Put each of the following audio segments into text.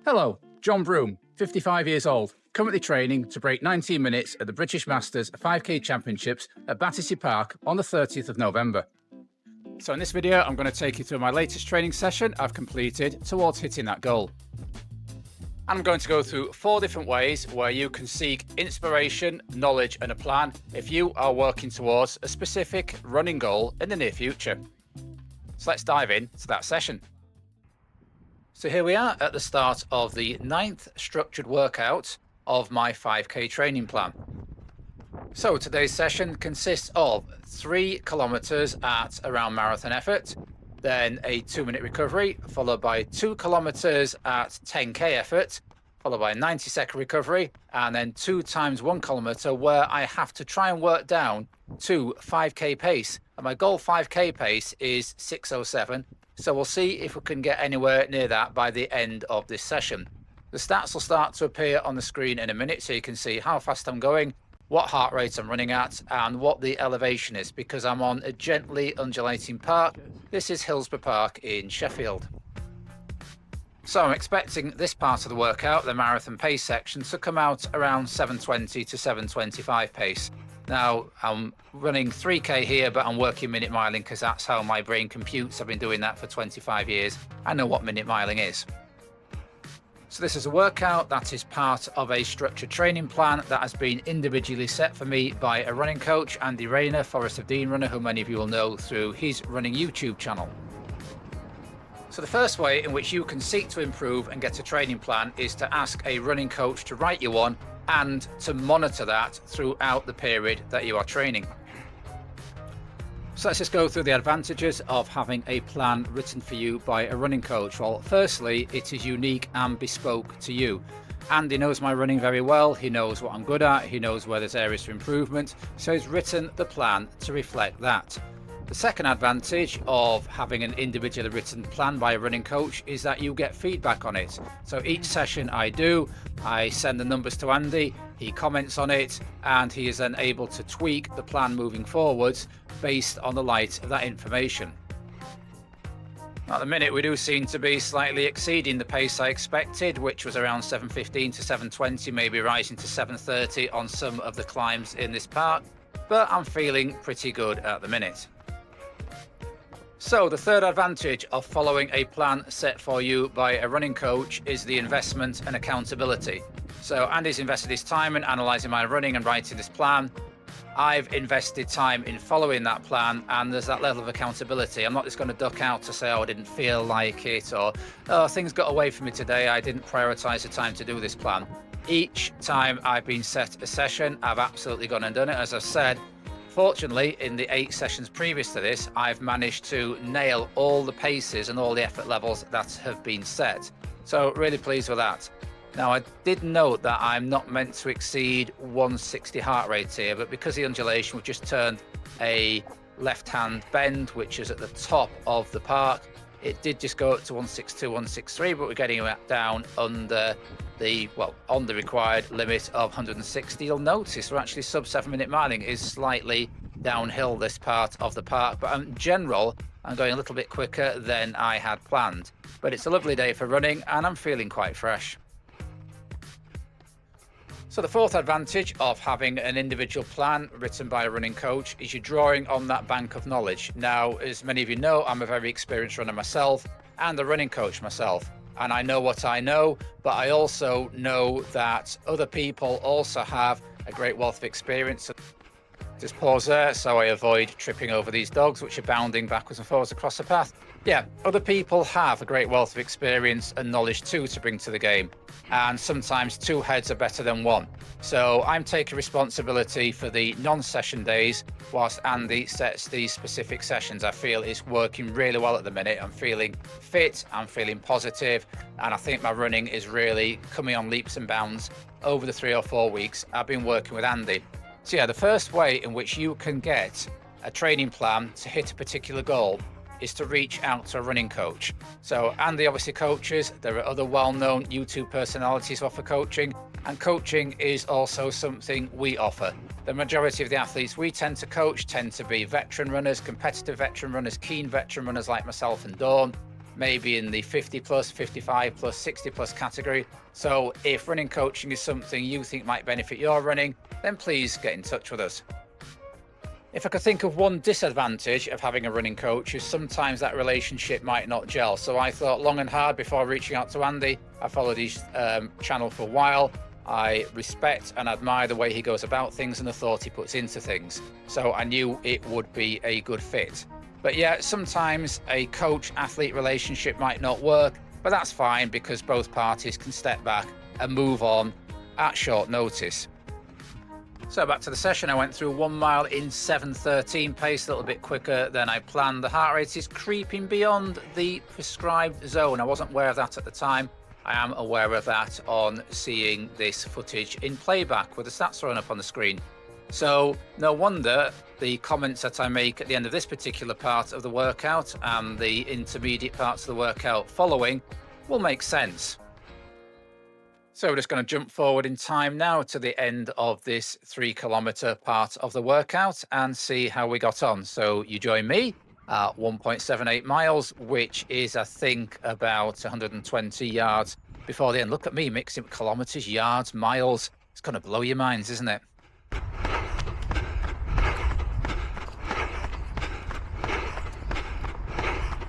Hello, John Broom, 55 years old, currently training to break 19 minutes at the British Masters 5K Championships at Battersea Park on the 30th of November. So in this video, I'm going to take you through my latest training session I've completed towards hitting that goal. I'm going to go through 4 different ways where you can seek inspiration, knowledge and a plan if you are working towards a specific running goal in the near future. So let's dive into that session. So here we are at the start of the 9th structured workout of my 5K training plan. So today's session consists of 3 kilometers at around marathon effort, then a 2-minute recovery, followed by 2 kilometers at 10K effort, followed by a 90-second recovery, and then 2 times 1 kilometer where I have to try and work down to 5K pace. And my goal 5K pace is 6:07. So we'll see if we can get anywhere near that by the end of this session. The stats will start to appear on the screen in a minute so you can see how fast I'm going, what heart rate I'm running at, and what the elevation is, because I'm on a gently undulating park. This is Hillsborough Park in Sheffield. So I'm expecting this part of the workout, the marathon pace section, to come out around 7:20 to 7:25 pace. Now, I'm running 3K here, but I'm working minute miling because that's how my brain computes. I've been doing that for 25 years. I know what minute miling is. So this is a workout that is part of a structured training plan that has been individually set for me by a running coach, Andy Rayner, Forest of Dean runner, who many of you will know through his running YouTube channel. So the first way in which you can seek to improve and get a training plan is to ask a running coach to write you one and to monitor that throughout the period that you are training. So let's just go through the advantages of having a plan written for you by a running coach. Well, firstly, it is unique and bespoke to you. Andy knows my running very well. He knows what I'm good at. He knows where there's areas for improvement. So he's written the plan to reflect that. The second advantage of having an individually written plan by a running coach is that you get feedback on it. So each session I do, I send the numbers to Andy, he comments on it, and he is then able to tweak the plan moving forwards based on the light of that information. At the minute, we do seem to be slightly exceeding the pace I expected, which was around 7:15 to 7:20, maybe rising to 7:30 on some of the climbs in this park, but I'm feeling pretty good at the minute. So the third advantage of following a plan set for you by a running coach is the investment and accountability. So Andy's invested his time in analysing my running and writing this plan. I've invested time in following that plan, and there's that level of accountability. I'm not just going to duck out to say, oh, I didn't feel like it, or oh, things got away from me today, I didn't prioritise the time to do this plan. Each time I've been set a session, I've absolutely gone and done it. As I've said, fortunately, in the 8 sessions previous to this, I've managed to nail all the paces and all the effort levels that have been set. So really pleased with that. Now, I did note that I'm not meant to exceed 160 heart rate here, but because the undulation, we've just turned a left-hand bend, which is at the top of the park. It did just go up to 162, 163, but we're getting it down under the, well, on the required limit of 160. You'll notice we're actually sub 7-minute miling is slightly downhill this part of the park, but in general, I'm going a little bit quicker than I had planned. But it's a lovely day for running and I'm feeling quite fresh. So the fourth advantage of having an individual plan written by a running coach is you're drawing on that bank of knowledge. Now, as many of you know, I'm a very experienced runner myself and a running coach myself. And I know what I know, but I also know that other people also have a great wealth of experience. Just pause there so I avoid tripping over these dogs which are bounding backwards and forwards across the path. Yeah, other people have a great wealth of experience and knowledge too to bring to the game. And sometimes 2 heads are better than 1. So I'm taking responsibility for the non-session days whilst Andy sets these specific sessions. I feel it's working really well at the minute. I'm feeling fit, I'm feeling positive, and I think my running is really coming on leaps and bounds over the 3 or 4 weeks I've been working with Andy. So yeah, the first way in which you can get a training plan to hit a particular goal is to reach out to a running coach. So Andy obviously coaches, there are other well-known YouTube personalities who offer coaching, and coaching is also something we offer. The majority of the athletes we tend to coach tend to be veteran runners, competitive veteran runners, keen veteran runners like myself and Dawn. maybe in the 50 plus, 55 plus, 60 plus category. So if running coaching is something you think might benefit your running, then please get in touch with us. If I could think of one disadvantage of having a running coach, is sometimes that relationship might not gel. So I thought long and hard before reaching out to Andy. I followed his channel for a while. I respect and admire the way he goes about things and the thought he puts into things. So I knew it would be a good fit. But yeah, sometimes a coach-athlete relationship might not work, but that's fine because both parties can step back and move on at short notice. So back to the session, I went through 1 mile in 7:13 pace, a little bit quicker than I planned. The heart rate is creeping beyond the prescribed zone. I wasn't aware of that at the time. I am aware of that on seeing this footage in playback with the stats thrown up on the screen. So no wonder the comments that I make at the end of this particular part of the workout and the intermediate parts of the workout following will make sense. So we're just going to jump forward in time now to the end of this 3 kilometer part of the workout and see how we got on. So you join me at 1.78 miles, which is, I think, about 120 yards before the end. Look at me mixing up kilometers, yards, miles. It's going to blow your minds, isn't it?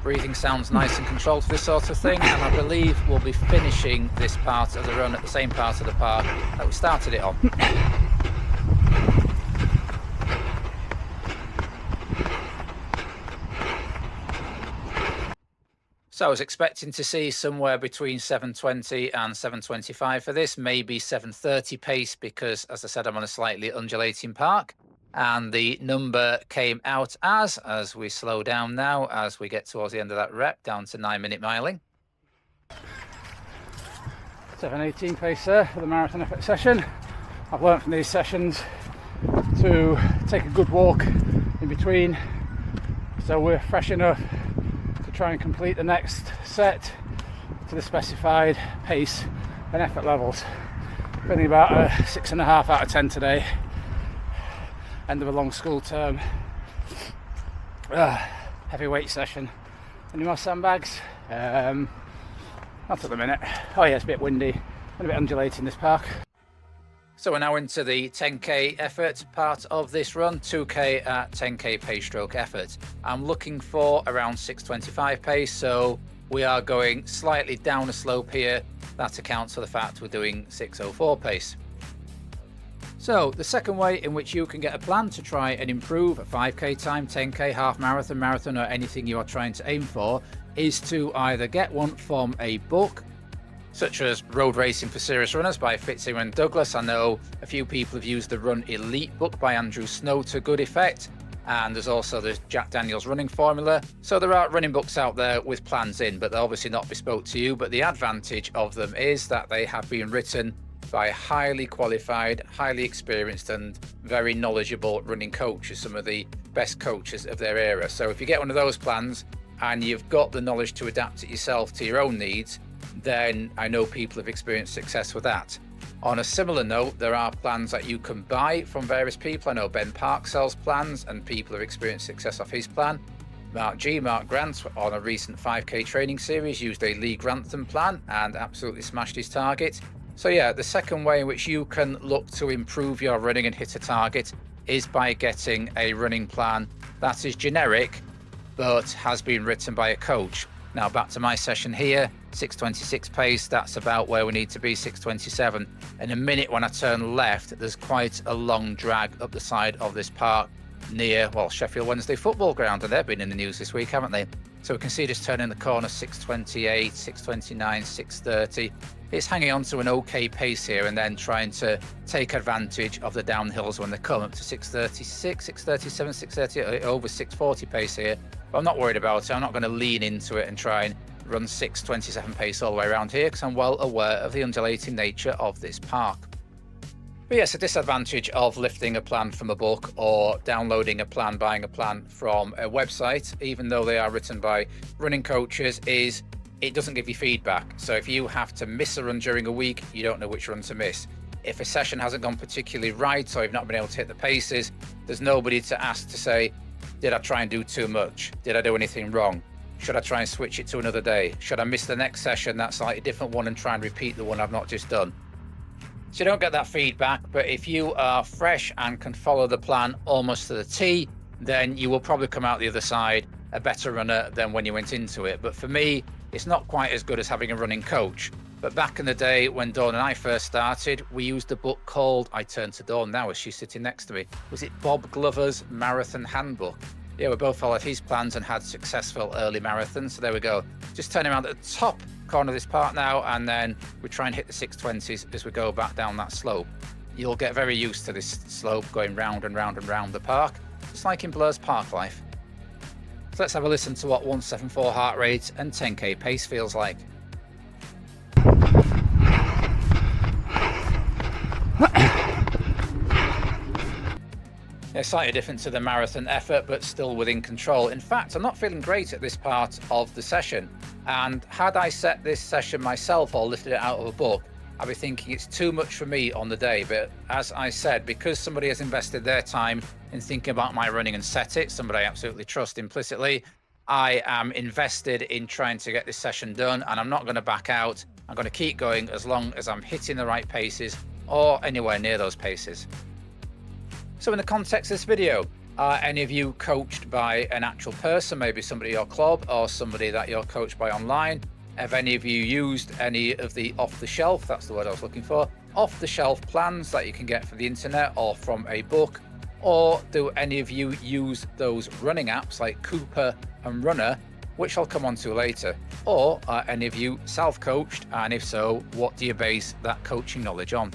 Breathing sounds nice and controlled for this sort of thing, and I believe we'll be finishing this part of the run at the same part of the park that we started it on. So I was expecting to see somewhere between 7:20 and 7:25 for this, maybe 7:30 pace because, as I said, I'm on a slightly undulating park. And the number came out as we slow down now, as we get towards the end of that rep, down to 9-minute miling. 7:18 pace there for the marathon effort session. I've learned from these sessions to take a good walk in between, so we're fresh enough to try and complete the next set to the specified pace and effort levels. Feeling about a 6.5 out of 10 today. End of a long school term. Heavyweight session. Any more sandbags? Not at the minute. Oh yeah, it's a bit windy and a bit undulating this park. So we're now into the 10k effort part of this run, 2k at 10k pace stroke effort. I'm looking for around 6:25 pace, so we are going slightly down a slope here. That accounts for the fact we're doing 6:04 pace. So the second way in which you can get a plan to try and improve a 5k time, 10k, half marathon, marathon, or anything you are trying to aim for is to either get one from a book, such as Road Racing for Serious Runners by Fitzinger and Douglas. I know a few people have used the Run Elite book by Andrew Snow to good effect. And there's also the Jack Daniels running formula. So there are running books out there with plans in, but they're obviously not bespoke to you. But the advantage of them is that they have been written by highly qualified, highly experienced and very knowledgeable running coaches, some of the best coaches of their era. So if you get one of those plans and you've got the knowledge to adapt it yourself to your own needs, then I know people have experienced success with that. On a similar note, there are plans that you can buy from various people. I know Ben Park sells plans and people have experienced success off his plan. Mark Grant, on a recent 5k training series, used a Lee Grantham plan and absolutely smashed his target. So yeah, the second way in which you can look to improve your running and hit a target is by getting a running plan that is generic but has been written by a coach. Now back to my session here, 6:26 pace, that's about where we need to be, 6:27. In a minute when I turn left, there's quite a long drag up the side of this park near, well, Sheffield Wednesday football ground, and they've been in the news this week, haven't they? So we can see just turning the corner, 6:28, 6:29, 6:30. It's hanging on to an okay pace here and then trying to take advantage of the downhills when they come up to 6:36, 6:37, 6:30, over 6:40 pace here. But I'm not worried about it. I'm not going to lean into it and try and run 6:27 pace all the way around here because I'm well aware of the undulating nature of this park. But yes, a disadvantage of lifting a plan from a book or downloading a plan, buying a plan from a website, even though they are written by running coaches, is it doesn't give you feedback. So if you have to miss a run during a week, you don't know which run to miss. If a session hasn't gone particularly right or you've not been able to hit the paces, there's nobody to ask to say, did I try and do too much? Did I do anything wrong? Should I try and switch it to another day? Should I miss the next session, that slightly different one, and try and repeat the one I've not just done? So you don't get that feedback, but if you are fresh and can follow the plan almost to the T, then you will probably come out the other side a better runner than when you went into it. But for me, it's not quite as good as having a running coach. But back in the day when Dawn and I first started, we used a book called, I turn to Dawn now as she's sitting next to me, was it Bob Glover's Marathon Handbook? Yeah, we both followed his plans and had successful early marathons. So there we go. Just turning around at the top corner of this part now, and then we try and hit the 620s as we go back down that slope. You'll get very used to this slope going round and round and round the park, just like in Blur's Park Life. So let's have a listen to what 174 heart rate and 10k pace feels like. It's slightly different to the marathon effort, but still within control. In fact, I'm not feeling great at this part of the session. And had I set this session myself or lifted it out of a book, I'd be thinking it's too much for me on the day. But as I said, because somebody has invested their time in thinking about my running and set it, somebody I absolutely trust implicitly, I am invested in trying to get this session done, and I'm not going to back out. I'm going to keep going as long as I'm hitting the right paces or anywhere near those paces. So in the context of this video, are any of you coached by an actual person, maybe somebody at your club or somebody that you're coached by online? Have any of you used any of the off-the-shelf, that's the word I was looking for, off-the-shelf plans that you can get from the internet or from a book? Or do any of you use those running apps like Coopah and Runna, which I'll come on to later? Or are any of you self-coached? And if so, what do you base that coaching knowledge on?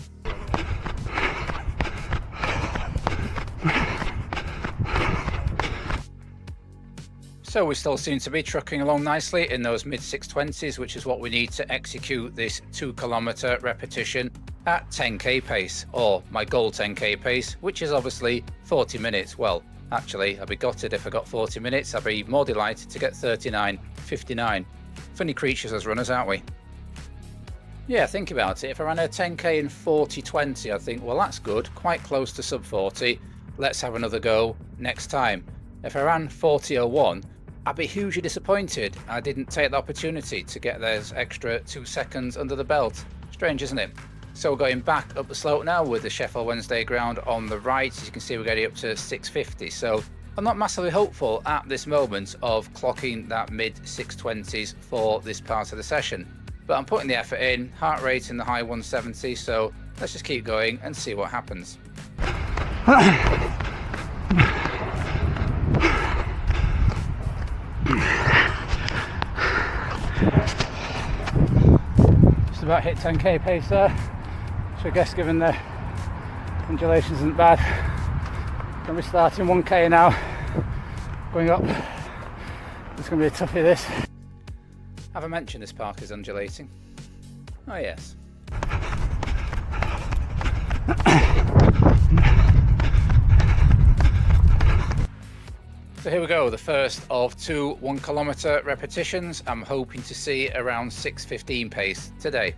So we still seem to be trucking along nicely in those mid 620s, which is what we need to execute this 2 kilometer repetition at 10k pace, or my goal 10k pace, which is obviously 40 minutes. Well, actually, I'd be gutted if I got 40 minutes. I'd be more delighted to get 39:59. Funny creatures as runners, aren't we? Yeah, think about it. If I ran a 10k in 40:20, I'd think, well, that's good, quite close to sub 40. Let's have another go next time. If I ran 40:01, I'd be hugely disappointed I didn't take the opportunity to get those extra 2 seconds under the belt. Strange, isn't it? So we're going back up the slope now with the Sheffield Wednesday ground on the right. As you can see, we're getting up to 650. So I'm not massively hopeful at this moment of clocking that mid 620s for this part of the session. But I'm putting the effort in, heart rate in the high 170. So let's just keep going and see what happens. Just about hit 10k pace there, so I guess given the undulations isn't bad. Gonna be starting 1k now, going up. It's gonna be a toughie this. Have I mentioned this park is undulating? Oh yes. So here we go, the first of 2 1 kilometer repetitions. I'm hoping to see around 6:15 pace today.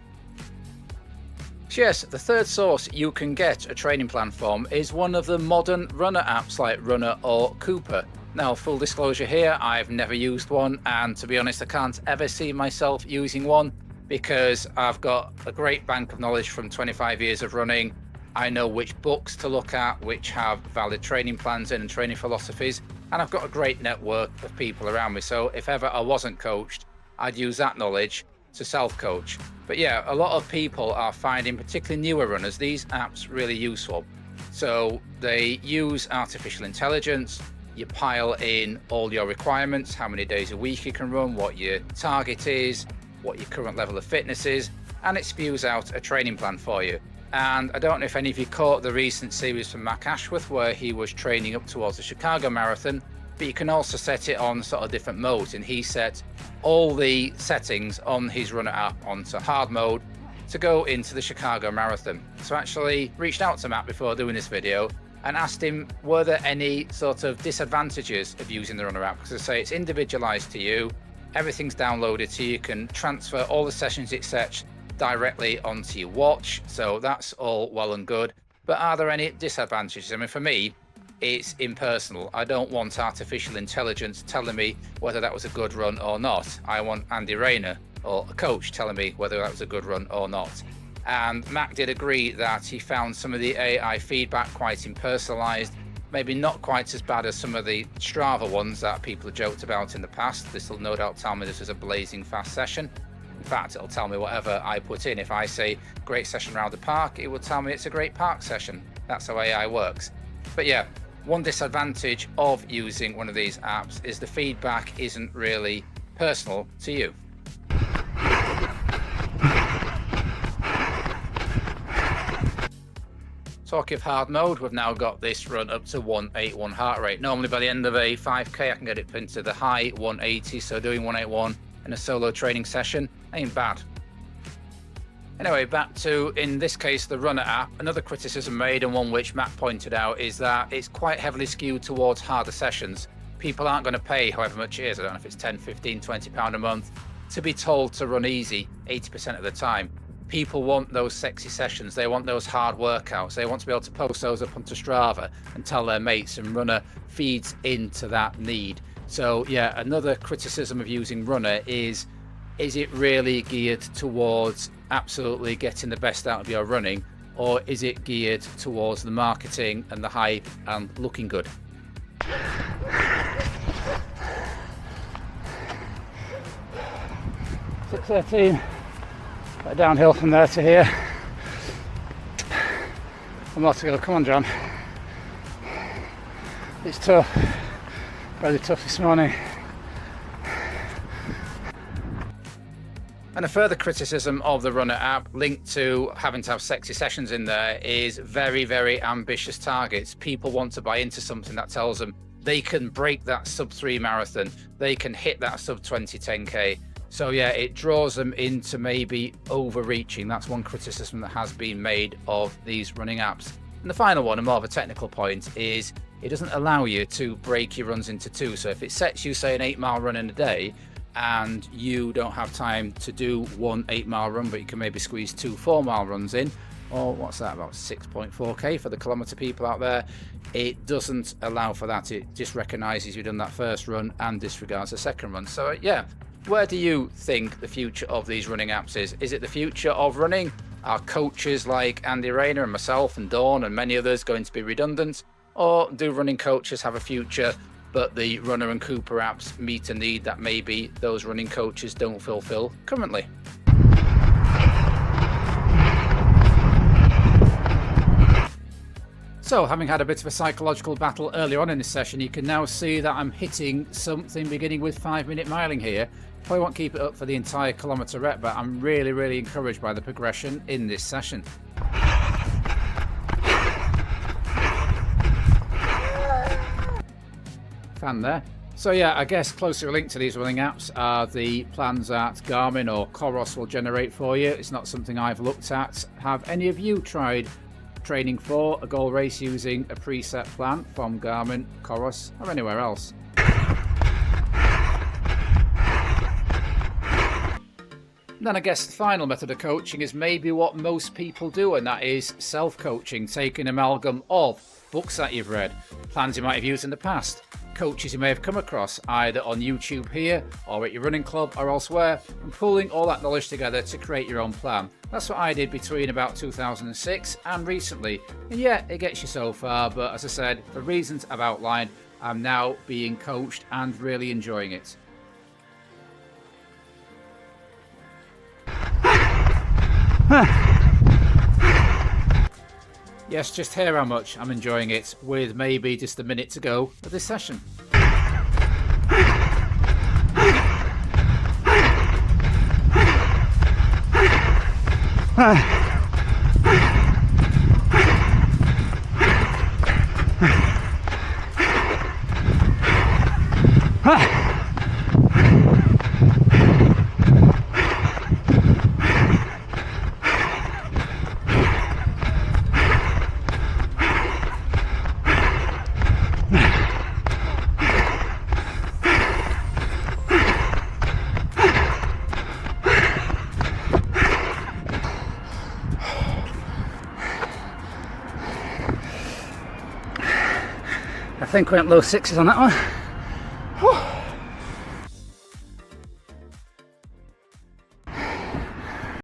So yes, the third source you can get a training plan from is one of the modern runner apps like Runna or Coopah. Now, full disclosure here, I've never used one, and to be honest, I can't ever see myself using one because I've got a great bank of knowledge from 25 years of running. I know which books to look at, which have valid training plans in and training philosophies, and I've got a great network of people around me. So if ever I wasn't coached, I'd use that knowledge to self-coach. But yeah, a lot of people are finding, particularly newer runners, these apps really useful. So they use artificial intelligence. You pile in all your requirements, how many days a week you can run, what your target is, what your current level of fitness is, and it spews out a training plan for you. And I don't know if any of you caught the recent series from Mac Ashworth where he was training up towards the Chicago Marathon, but you can also set it on sort of different modes, and he set all the settings on his Runner app onto hard mode to go into the Chicago Marathon. So I actually reached out to Matt before doing this video and asked him, were there any sort of disadvantages of using the Runner app? Because I say it's individualized to you, everything's downloaded to you, you can transfer all the sessions it sets directly onto your watch, so that's all well and good. But are there any disadvantages? I mean, for me, it's impersonal. I don't want artificial intelligence telling me whether that was a good run or not. I want Andy Rayner or a coach telling me whether that was a good run or not. And Mac did agree that he found some of the AI feedback quite impersonalized, maybe not quite as bad as some of the Strava ones that people have joked about in the past. This will no doubt tell me this was a blazing fast session. In fact, it'll tell me whatever I put in. If I say great session around the park, it will tell me it's a great park session. That's how AI works. But yeah, one disadvantage of using one of these apps is the feedback isn't really personal to you. Talking of hard mode, we've now got this run up to 181 heart rate. Normally by the end of a 5k I can get it into the high 180, so doing 181 in a solo training session ain't bad. Anyway, back to, in this case, the Runna app. Another criticism made, and one which Matt pointed out, is that it's quite heavily skewed towards harder sessions. People aren't going to pay however much it is, I don't know if it's 10, 15, 20 pound a month, to be told to run easy 80% of the time. People want those sexy sessions, they want those hard workouts, they want to be able to post those up onto Strava and tell their mates, and Runna feeds into that need. So yeah, another criticism of using Runna is it really geared towards absolutely getting the best out of your running, or is it geared towards the marketing and the hype and looking good? 6:13. Downhill from there to here. A more to go. Come on, John. It's tough. Really tough this morning. And a further criticism of the Runna app, linked to having to have sexy sessions in there, is very, very ambitious targets. People want to buy into something that tells them they can break that sub-3 marathon, they can hit that sub-20 10k. So yeah, it draws them into maybe overreaching. That's one criticism that has been made of these running apps. And the final one, and more of a technical point, is it doesn't allow you to break your runs into two. So if it sets you, say, an 8-mile run in a day, and you don't have time to do one 8-mile run, but you can maybe squeeze 2 4-mile runs in, or what's that, about 6.4k for the kilometre people out there, it doesn't allow for that. It just recognises you've done that first run and disregards the second run. So yeah, where do you think the future of these running apps is? Is it the future of running? Are coaches like Andy Rayner and myself and Dawn and many others going to be redundant? Or do running coaches have a future, but the Runna and Coopah apps meet a need that maybe those running coaches don't fulfill currently? So, having had a bit of a psychological battle earlier on in this session, you can now see that I'm hitting something beginning with 5-minute miling here. Probably won't keep it up for the entire kilometre rep, but I'm really, really encouraged by the progression in this session. Fan there. So yeah, I guess closely linked to these running apps are the plans that Garmin or Coros will generate for you. It's not something I've looked at. Have any of you tried training for a goal race using a preset plan from Garmin, Coros, or anywhere else? Then I guess the final method of coaching is maybe what most people do, and that is self-coaching, taking an amalgam of books that you've read, plans you might have used in the past, coaches you may have come across either on YouTube here or at your running club or elsewhere, and pulling all that knowledge together to create your own plan. That's what I did between about 2006 and recently. And yeah, it gets you so far, but as I said, for reasons I've outlined, I'm now being coached and really enjoying it. Yes, just hear how much I'm enjoying it, with maybe just a minute to go of this session. think we went low 6s on that one.